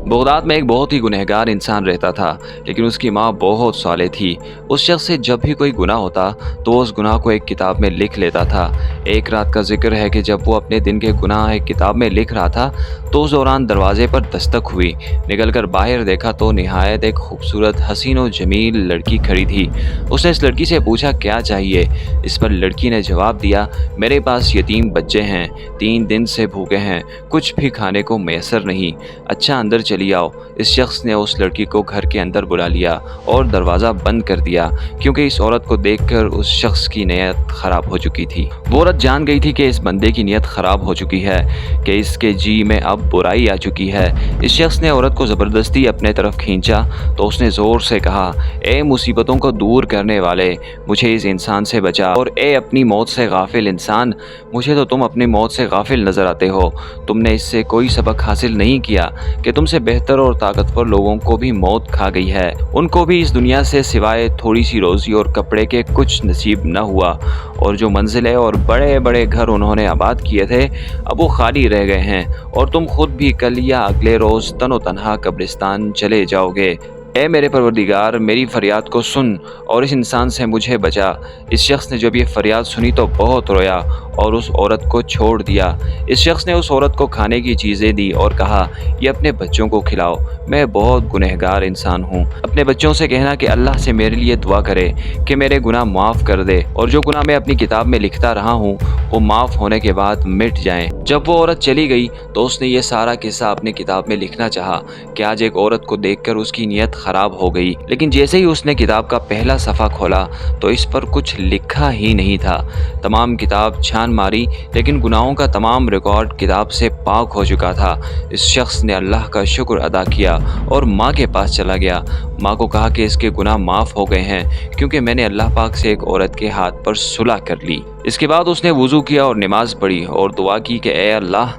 Baghdad में एक बहुत ही गुनहगार इंसान रहता था, लेकिन उसकी माँ बहुत साले थी। उस शख्स से जब भी कोई गुनाह होता तो वो उस गुनाह को एक किताब में लिख लेता था। एक रात का जिक्र है कि जब वो अपने दिन के गुनाह एक किताब में लिख रहा था तो उस दौरान दरवाजे पर दस्तक हुई। निकलकर बाहर देखा तो निहायत एक खूबसूरत हसीन और जमील लड़की खड़ी थी। उसने इस लड़की से पूछा क्या चाहिए। इस पर लड़की ने जवाब दिया, मेरे पास यतीम बच्चे हैं, 3 दिन से भूखे हैं, कुछ भी खाने को मैसर नहीं। अच्छा अंदर चली आओ। इस शख्स ने उस लड़की को घर के अंदर बुला लिया और दरवाज़ा बंद कर दिया, क्योंकि इस औरत को देखकर उस शख्स की नीयत ख़राब हो चुकी थी। वो औरत जान गई थी कि इस बंदे की नीयत ख़राब हो चुकी है, कि इसके जी में अब बुराई आ चुकी है। इस शख्स ने औरत को ज़बरदस्ती अपने तरफ खींचा तो उसने ज़ोर से कहा, ए मुसीबतों को दूर करने वाले, मुझे इस इंसान से बचा, और ए अपनी मौत से गाफिल इंसान, मुझे तो तुम अपनी मौत से गाफिल नज़र आते हो। तुमने इससे कोई सबक हासिल नहीं किया कि तुमसे बेहतर और ताकतवर लोगों को भी मौत खा गई है। उनको भी इस दुनिया से सिवाय थोड़ी सी रोज़ी और कपड़े के कुछ नसीब न हुआ, और जो मंजिलें और बड़े बड़े घर उन्होंने आबाद किए थे अब वो खाली रह गए हैं, और तुम खुद भी कल या अगले रोज़ तनो तन्हा कब्रिस्तान चले जाओगे। ए मेरे परवरदिगार, मेरी फरियाद को सुन और इस इंसान से मुझे बचा। इस शख्स ने जब ये फरियाद सुनी तो बहुत रोया और उस औरत को छोड़ दिया। इस शख्स ने उस औरत को खाने की चीज़ें दी और कहा, ये अपने बच्चों को खिलाओ, मैं बहुत गुनहगार इंसान हूँ। अपने बच्चों से कहना कि अल्लाह से मेरे लिए दुआ करे कि मेरे गुनाह माफ़ कर दे, और जो गुनाह मैं अपनी किताब में लिखता रहा हूँ वो माफ़ होने के बाद मिट जाएं। जब वो औरत चली गई तो उसने ये सारा किस्सा अपनी किताब में लिखना चाहा कि आज एक औरत को देखकर उसकी नीयत खराब हो गई, लेकिन जैसे ही उसने किताब का पहला सफ़ा खोला तो इस पर कुछ लिखा ही नहीं था। तमाम किताब छान मारी, लेकिन गुनाहों का तमाम रिकॉर्ड किताब से पाक हो चुका था। इस शख्स ने अल्लाह का शुक्र अदा किया और माँ के पास चला गया। माँ को कहा कि इसके गुनाह माफ़ हो गए हैं, क्योंकि मैंने अल्लाह पाक से एक औरत के हाथ पर सुलह कर ली। इसके बाद उसने वुज़ू किया और नमाज पढ़ी और दुआ की कि ए अल्लाह,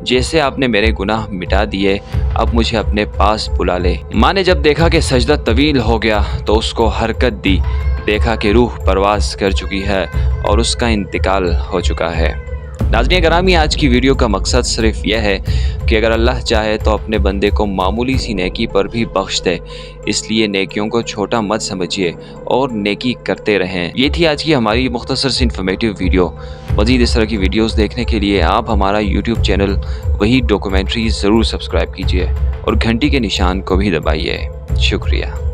जैसे आपने मेरे गुनाह मिटा दिए, अब मुझे अपने पास बुला ले। माँ ने जब देखा कि सजदा तवील हो गया तो उसको हरकत दी। देखा कि रूह परवास कर चुकी है और उसका इंतकाल हो चुका है। नाज़रीन करामी, आज की वीडियो का मकसद सिर्फ यह है कि अगर अल्लाह चाहे तो अपने बंदे को मामूली सी नेकी पर भी बख्श दे, इसलिए नेकियों को छोटा मत समझिए और नेकी करते रहें। ये थी आज की हमारी मुख्तसर सी इन्फॉर्मेटिव वीडियो। मज़ीद इस तरह की वीडियोस देखने के लिए आप हमारा यूट्यूब चैनल वही डॉक्यूमेंट्री ज़रूर सब्सक्राइब कीजिए और घंटी के निशान को भी दबाइए। शुक्रिया।